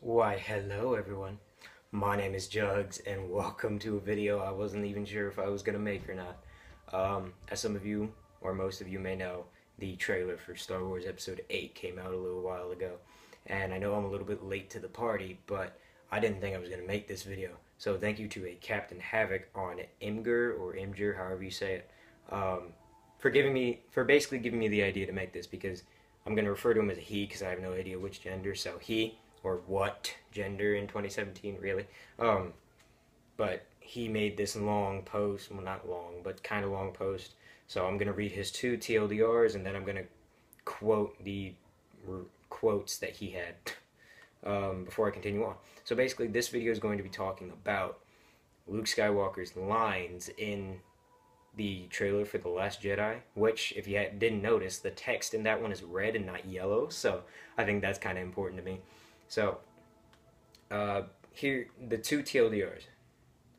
Why, hello everyone. My name is Jugs, and welcome to a video I wasn't even sure if I was going to make or not. As some of you, or most of you may know, the trailer for Star Wars Episode 8 came out a little while ago. And I know I'm a little bit late to the party, but I didn't think I was going to make this video. So thank you to a Captain Havoc on Imgur, or Imgur, however you say it, for basically giving me the idea to make this, because I'm going to refer to him as a he because I have no idea which gender, so he, or what gender in 2017, really. But he made this long post, well, not long, but kind of long post. So I'm going to read his two TLDRs, and then I'm going to quote the quotes that he had before I continue on. So basically, this video is going to be talking about Luke Skywalker's lines in the trailer for The Last Jedi, which, if you didn't notice, the text in that one is red and not yellow, so I think that's kind of important to me. So, here, the two TLDRs.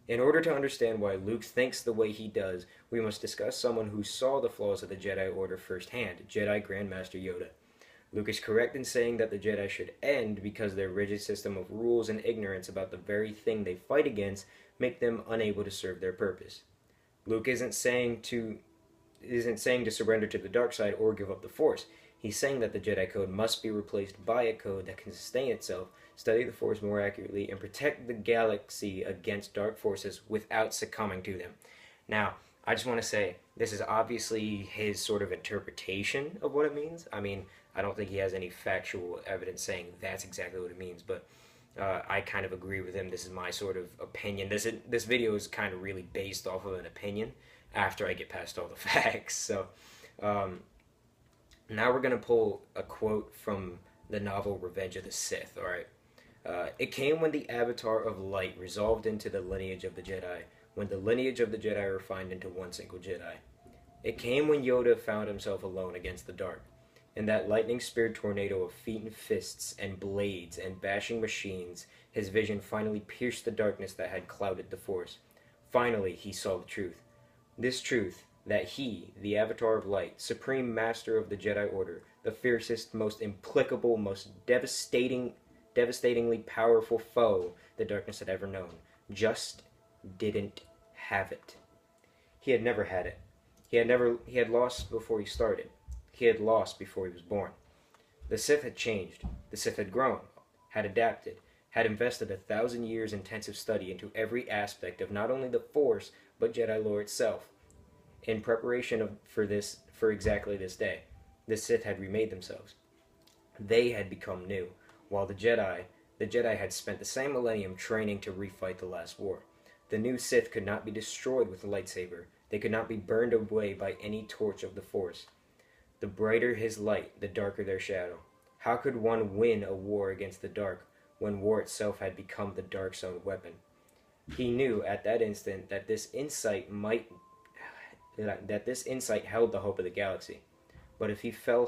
In order to understand why Luke thinks the way he does, we must discuss someone who saw the flaws of the Jedi Order firsthand, Jedi Grandmaster Yoda. Luke is correct in saying that the Jedi should end because their rigid system of rules and ignorance about the very thing they fight against make them unable to serve their purpose. Luke isn't saying to surrender to the dark side or give up the Force. He's saying that the Jedi Code must be replaced by a code that can sustain itself, study the Force more accurately, and protect the galaxy against dark forces without succumbing to them. Now, I just want to say, this is obviously his sort of interpretation of what it means. I mean, I don't think he has any factual evidence saying that's exactly what it means, but I kind of agree with him. This is my sort of opinion. This video is kind of really based off of an opinion after I get past all the facts. So, now we're going to pull a quote from the novel Revenge of the Sith, alright? It came when the Avatar of Light resolved into the lineage of the Jedi, when the lineage of the Jedi refined into one single Jedi. It came when Yoda found himself alone against the dark. In that lightning-speared tornado of feet and fists and blades and bashing machines, his vision finally pierced the darkness that had clouded the Force. Finally, he saw the truth. This truth, that he, the Avatar of Light, supreme master of the Jedi Order, the fiercest, most implacable, most devastatingly powerful foe the darkness had ever known, just didn't have it. He had never had it. He had lost before he started. He had lost before he was born. The Sith had changed. The Sith had grown, had adapted, had invested 1,000 years intensive study into every aspect of not only the Force, but Jedi lore itself. In preparation for exactly this day, the Sith had remade themselves. They had become new, while the Jedi had spent the same millennium training to refight the last war. The new Sith could not be destroyed with a lightsaber. They could not be burned away by any torch of the Force. The brighter his light, the darker their shadow. How could one win a war against the dark when war itself had become the dark's own weapon? He knew at that instant that this insight held the hope of the galaxy. But if he fell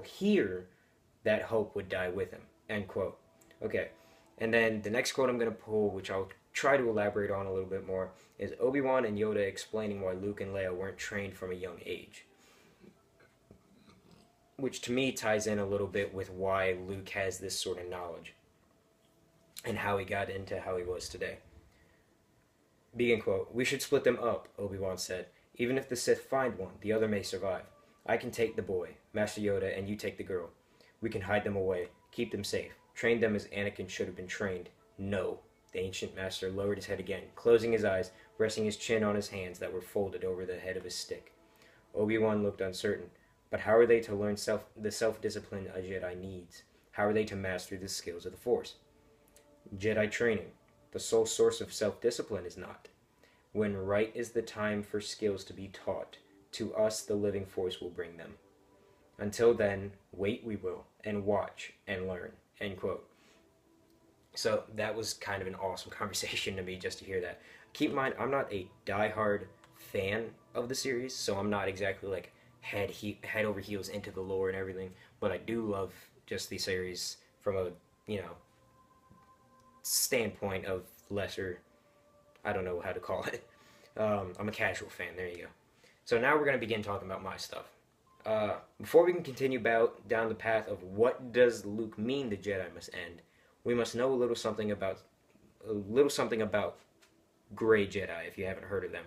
here, that hope would die with him. End quote. Okay, and then the next quote I'm going to pull, which I'll try to elaborate on a little bit more, is Obi-Wan and Yoda explaining why Luke and Leia weren't trained from a young age. Which to me ties in a little bit with why Luke has this sort of knowledge and how he got into how he was today. Begin quote, "We should split them up," Obi-Wan said. "Even if the Sith find one, the other may survive. I can take the boy, Master Yoda, and you take the girl. We can hide them away, keep them safe, train them as Anakin should have been trained." "No." The ancient master lowered his head again, closing his eyes, resting his chin on his hands that were folded over the head of his stick. Obi-Wan looked uncertain. But how are they to learn the self-discipline a Jedi needs? How are they to master the skills of the Force? Jedi training, the sole source of self-discipline, is not. When right is the time for skills to be taught, to us the living Force will bring them. Until then, wait we will, and watch and learn. End quote. So that was kind of an awesome conversation to me just to hear that. Keep in mind, I'm not a die-hard fan of the series, so I'm not exactly like head over heels into the lore and everything, but I do love just the series from a, standpoint of lesser, I don't know how to call it. I'm a casual fan, there you go. So now we're going to begin talking about my stuff. Before we can continue down the path of what does Luke mean the Jedi must end, we must know a little something about Gray Jedi. If you haven't heard of them,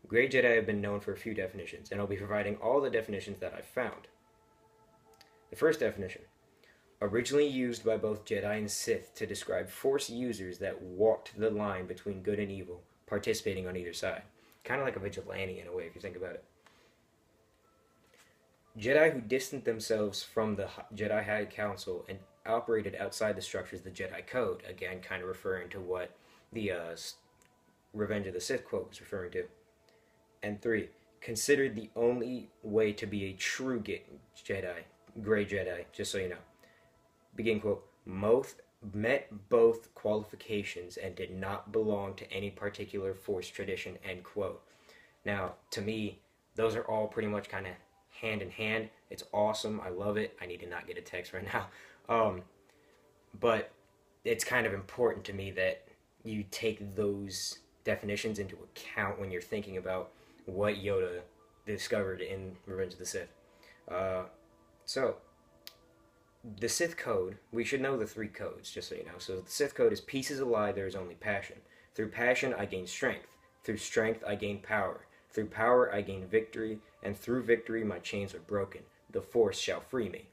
Gray Jedi have been known for a few definitions, and I'll be providing all the definitions that I've found. The first definition: originally used by both Jedi and Sith to describe Force users that walked the line between good and evil, participating on either side. Kind of like a vigilante in a way, if you think about it. Jedi who distanced themselves from the Jedi High Council and operated outside the structures of the Jedi Code, again, kind of referring to what the Revenge of the Sith quote was referring to. And 3, considered the only way to be a true Jedi, Gray Jedi, just so you know. Begin quote, met both qualifications and did not belong to any particular Force tradition, end quote. Now, to me, those are all pretty much kind of hand in hand. It's awesome. I love it. I need to not get a text right now. But it's kind of important to me that you take those definitions into account when you're thinking about what Yoda discovered in Revenge of the Sith. So, the Sith Code, we should know the 3 codes, just so you know. So the Sith Code is peace is a lie, there is only passion. Through passion, I gain strength. Through strength, I gain power. Through power, I gain victory. And through victory, my chains are broken. The Force shall free me.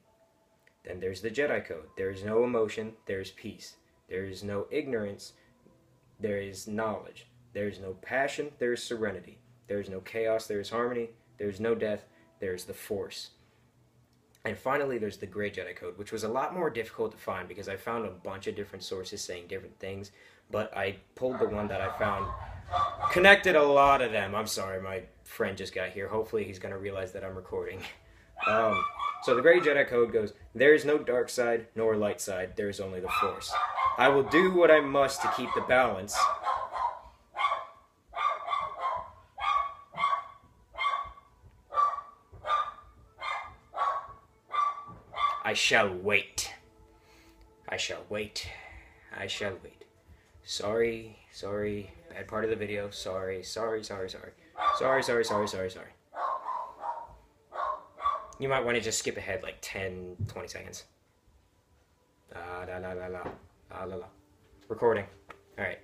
Then there's the Jedi Code. There is no emotion, there is peace. There is no ignorance, there is knowledge. There is no passion, there is serenity. There is no chaos, there is harmony. There is no death, there is the Force. And finally, there's the Gray Jedi Code, which was a lot more difficult to find because I found a bunch of different sources saying different things, but I pulled the one that I found, connected a lot of them. I'm sorry, my friend just got here. Hopefully he's going to realize that I'm recording. So the Gray Jedi Code goes, there is no dark side nor light side, there is only the Force. I will do what I must to keep the balance. I shall wait. I shall wait. I shall wait. Sorry. Bad part of the video. Sorry. You might want to just skip ahead like 10, 20 seconds. Recording. Alright.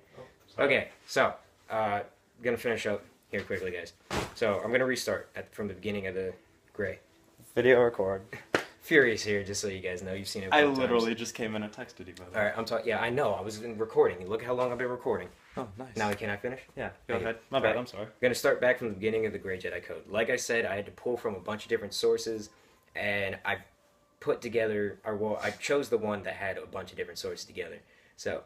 Okay, so, gonna finish up here quickly, guys. So, I'm gonna restart from the beginning of the Gray. Video record. Furious here, just so you guys know. You've seen it. I literally just came in and texted you, by the way. Alright, I'm talking. Yeah, I know. I was recording. Look how long I've been recording. Oh, nice. Now, can I finish? Yeah, go ahead. My bad, I'm sorry. I'm going to start back from the beginning of the Gray Jedi Code. Like I said, I had to pull from a bunch of different sources, and I put together, I chose the one that had a bunch of different sources together. So,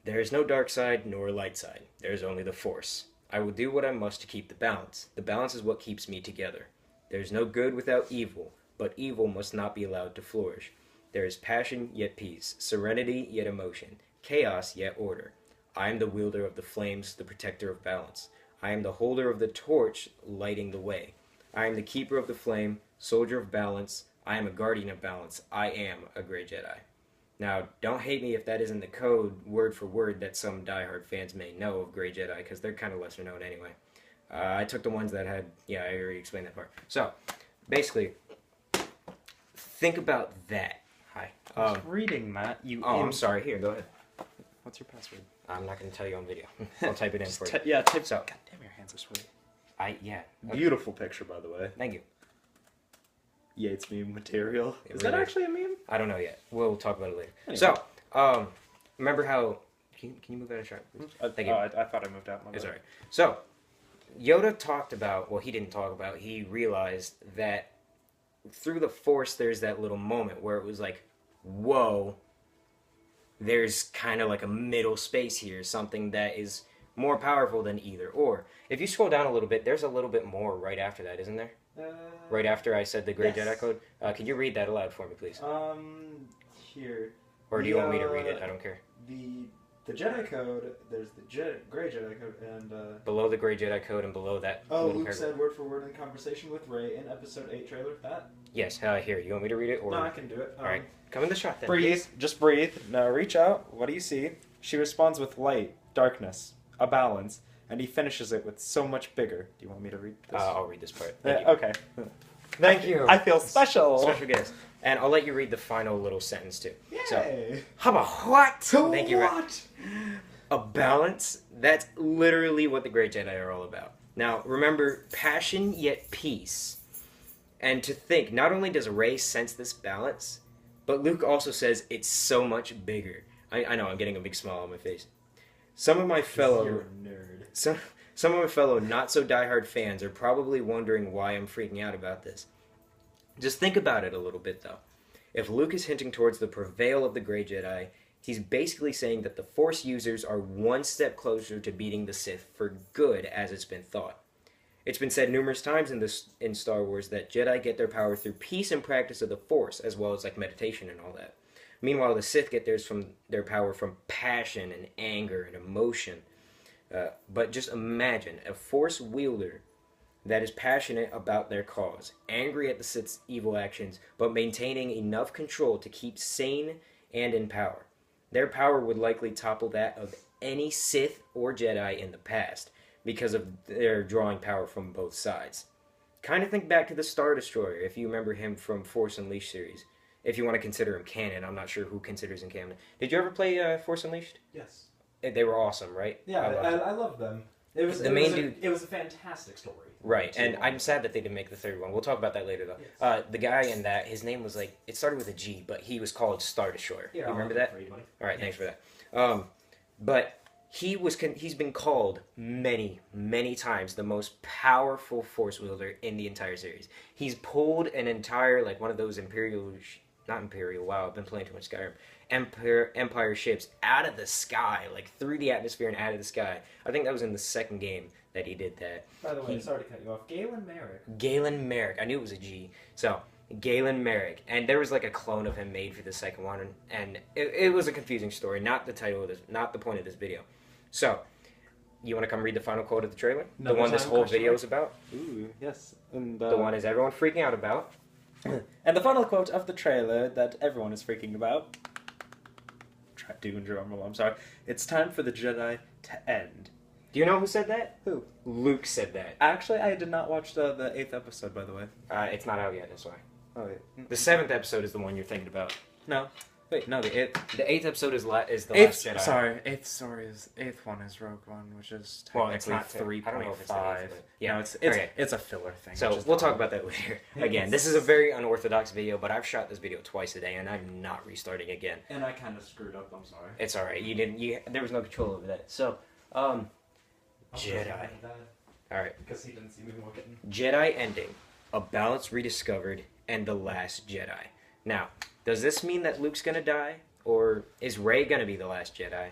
there is no dark side nor light side. There is only the Force. I will do what I must to keep the balance. The balance is what keeps me together. There is no good without evil, but evil must not be allowed to flourish. There is passion, yet peace, serenity, yet emotion, chaos, yet order. I am the wielder of the flames, the protector of balance. I am the holder of the torch, lighting the way. I am the keeper of the flame, soldier of balance. I am a guardian of balance. I am a Gray Jedi. Now, don't hate me if that isn't the code, word for word, that some diehard fans may know of Gray Jedi, because they're kind of lesser known anyway. I took the ones that had, yeah, I already explained that part. So, basically, think about that. Hi. I was reading, Matt. I'm sorry. Here, go ahead. What's your password? I'm not going to tell you on video. I'll type it in for you. Yeah, type. So, God damn, your hands are sweaty. Yeah. Okay. Beautiful picture, by the way. Thank you. Yates meme material. Is really that actually a meme? I don't know yet. We'll talk about it later. Anyway. So, remember how... Can you move out of shot, please? Thank you. I thought I moved out. It's alright. So, Yoda talked about... Well, he didn't talk about... He realized that through the Force, there's that little moment where it was like, whoa... There's kind of like a middle space here, something that is more powerful than either or. If you scroll down a little bit, there's a little bit more right after that, isn't there? Right after I said the Gray Jedi Code. Can you read that aloud for me, please? Here. Or do you want me to read it? I don't care. The Jedi Code, there's the Gray Jedi Code, and... below the Gray Jedi Code and below that... Luke said word for word in conversation with Rey in Episode 8 trailer. That? Yes, here. You want me to read it? Or... No, I can do it. Alright, come in the shot then. Breathe. Just breathe. Now reach out. What do you see? She responds with light, darkness, a balance, and he finishes it with so much bigger. Do you want me to read this? I'll read this part. Thank you. Okay. Thank you. I feel special. Special guest. And I'll let you read the final little sentence too. So, Yay. how about what? So Thank you. what? A balance. That's literally what the Great Jedi are all about. Now, remember, passion yet peace. And to think, not only does Rey sense this balance, but Luke also says it's so much bigger. I know, I'm getting a big smile on my face. Some of my fellow You're a nerd. some of my fellow not so diehard fans are probably wondering why I'm freaking out about this. Just think about it a little bit though. If Luke is hinting towards the prevail of the Grey Jedi, he's basically saying that the Force users are one step closer to beating the Sith for good, as it's been thought. It's been said numerous times in Star Wars that Jedi get their power through peace and practice of the Force, as well as like meditation and all that. Meanwhile, the Sith get their power from passion and anger and emotion. But just imagine a Force wielder that is passionate about their cause, angry at the Sith's evil actions, but maintaining enough control to keep sane and in power. Their power would likely topple that of any Sith or Jedi in the past, because of their drawing power from both sides. Kind of think back to the Star Destroyer, if you remember him from Force Unleashed series. If you want to consider him canon, I'm not sure who considers him canon. Did you ever play Force Unleashed? Yes. They were awesome, right? Yeah, I love them. It was It was a fantastic story. Right, and I'm sad that they didn't make the third one. We'll talk about that later, though. Yes. The guy in that, his name was like, it started with a G, but he was called Star Destroyer. Yeah, you remember that? All right, thanks for that. But he's been called many, many times the most powerful Force wielder in the entire series. He's pulled an entire, like one of those wow, I've been playing too much Skyrim. Empire ships out of the sky, like through the atmosphere and out of the sky. I think that was in the second game that he did that. By the way, sorry to cut you off. Galen Merrick. Galen Merrick. I knew it was a G. So, Galen Merrick. And there was like a clone of him made for the second one. And it was a confusing story. Not the title of this, not the point of this video. So, you want to come read the final quote of the trailer? The one this whole video is about? Ooh, yes. And, the one is everyone freaking out about. And the final quote of the trailer that everyone is freaking about. Try doing drum roll, I'm sorry. It's time for the Jedi to end. Do you know who said that? Who? Luke said that. Actually, I did not watch the 8th episode, by the way. It's not out yet, that's why. Oh, wait. The 7th episode is the one you're thinking about. No. Wait, no, the 8th. The 8th episode is the Last Jedi. Sorry, 8th one is Rogue One, which is it's not 3.5. I don't know if it's the 8th, but yeah, no, it's okay. It's a filler thing. So we'll talk about that later. Again, this is a very unorthodox video, but I've shot this video twice a day, and I'm not restarting again. And I kind of screwed up. I'm sorry. It's all right. There was no control over that. So, Jedi. All right. Because he didn't see me walking. Jedi ending, a balance rediscovered, and the Last Jedi. Now, does this mean that Luke's gonna die? Or is Rey gonna be the last Jedi?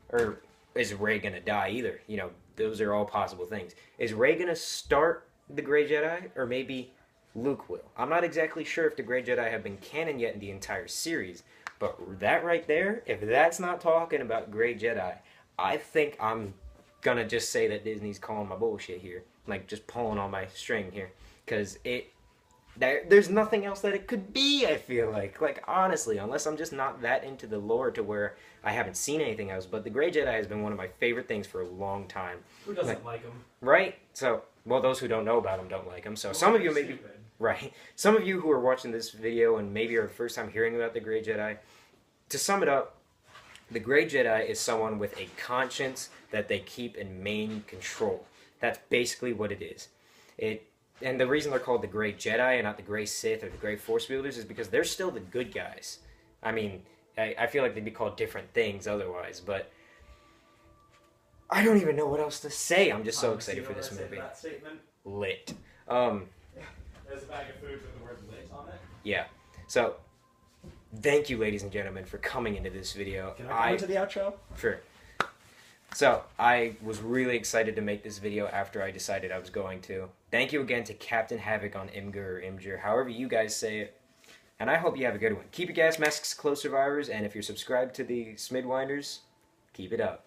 Or is Rey gonna die either? You know, those are all possible things. Is Rey gonna start the Grey Jedi? Or maybe Luke will? I'm not exactly sure if the Grey Jedi have been canon yet in the entire series. But that right there, if that's not talking about Grey Jedi, I think I'm gonna just say that Disney's calling my bullshit here. Like, just pulling on my string here. Because there's nothing else that it could be, I feel like. Like, honestly, unless I'm just not that into the lore to where I haven't seen anything else. But the Grey Jedi has been one of my favorite things for a long time. Who doesn't like him? Right? So, well, those who don't know about him don't like him. So some of you maybe... Right. Some of you who are watching this video and maybe are the first time hearing about the Grey Jedi, to sum it up, the Grey Jedi is someone with a conscience that they keep in main control. That's basically what it is. And the reason they're called the Grey Jedi and not the Grey Sith or the Grey Force Wielders is because they're still the good guys. I mean, I feel like they'd be called different things otherwise, but I don't even know what else to say. I'm just so excited for this movie. That statement? Lit. There's a bag of food with the word lit on it. Yeah. So, thank you, ladies and gentlemen, for coming into this video. Can I come into the outro? Sure. So, I was really excited to make this video after I decided I was going to. Thank you again to Captain Havoc on Imgur or Imgur, however you guys say it. And I hope you have a good one. Keep your gas masks close, survivors, and if you're subscribed to the Smidwinders, keep it up.